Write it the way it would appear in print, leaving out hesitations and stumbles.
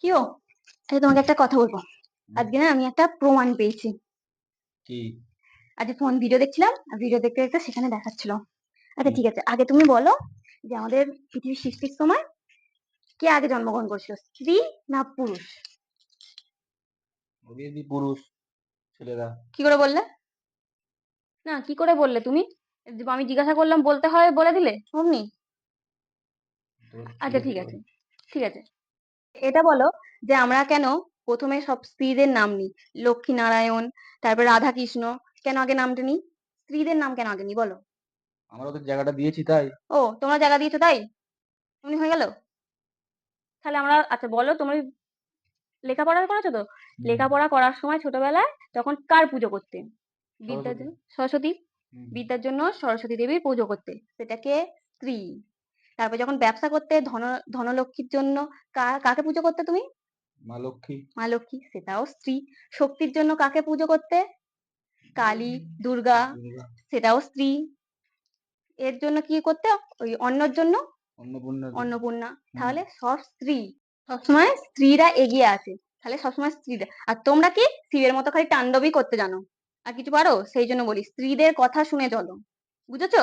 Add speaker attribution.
Speaker 1: কি ও? আচ্ছা, তোমাকে একটা কথা বলবো। আজকে না আমি একটা প্রমাণ পেয়েছি।
Speaker 2: কি?
Speaker 1: আজকে ফোন ভিডিও দেখছিলাম, আর ভিডিও দেখতে দেখতে সেখানে দেখাচ্ছিল। আচ্ছা
Speaker 2: কি?
Speaker 1: ঠিক আছে, আগে তুমি বলো যে আমাদের পৃথিবী সৃষ্টির সময় কে আগে জন্মগ্রহণ করেছিল, স্ত্রী না পুরুষ?
Speaker 2: অবভিয়াসলি পুরুষ। ছেলেরা।
Speaker 1: কি করে বললে? না, কি করে বললে তুমি? যে আমি জিজ্ঞাসা করলাম বলতে হয় বলে দিলে অমনি।
Speaker 2: তো
Speaker 1: আচ্ছা
Speaker 2: জিজ্ঞাসা
Speaker 1: ঠিক
Speaker 2: করো।
Speaker 1: আছে, ঠিক আছে। এটা বলো যে আমরা কেন প্রথমে সব স্ত্রীদের নাম নিই, লক্ষ্মী নারায়ণ, তারপর রাধা কৃষ্ণ, কেন আগে নামটা নিই? স্ত্রীদের নাম কেন আগে নিই বলো?
Speaker 2: আমরা ওদের জায়গাটা দিয়েছি তাই।
Speaker 1: ও, তোমরা জায়গা দিয়েছো তাই এমনি হয়ে গেল? তাহলে আমরা, আচ্ছা বলো, তুমি লেখাপড়া করেছো তো?
Speaker 2: হুম।
Speaker 1: লেখাপড়া করার সময় ছোটবেলায় তখন কার পুজো করতে? বিদ্যার
Speaker 2: সরস্বতী।
Speaker 1: জন্য সরস্বতী।
Speaker 2: হুম।
Speaker 1: বিদ্যার জন্য সরস্বতী দেবীর পুজো করতে, সেটাকে স্ত্রী। তারপর যখন ব্যবসা করতে ধনলক্ষ্মীর জন্য কাকে পুজো করতে তুমি?
Speaker 2: মা লক্ষ্মী।
Speaker 1: মা লক্ষ্মী, সেটাও স্ত্রী। শক্তির জন্য কাকে পুজো করতে? কালী, দুর্গা,
Speaker 2: দুর্গা।
Speaker 1: সেটাও স্ত্রী। এর জন্য কি করতে? ওই অন্নর জন্য
Speaker 2: অন্নপূর্ণা দেবী।
Speaker 1: অন্নপূর্ণা।
Speaker 2: হুম।
Speaker 1: তাহলে সব স্ত্রী, সবসময় স্ত্রীরা এগিয়ে আছে। তাহলে সবসময় স্ত্রীরা, আর তোমরা কি শিবের মতো খালি তাণ্ডবই করতে জানো, আর কিছু পারো? সেই জন্য বলি স্ত্রীদের কথা শুনে চলো। বুঝেছো?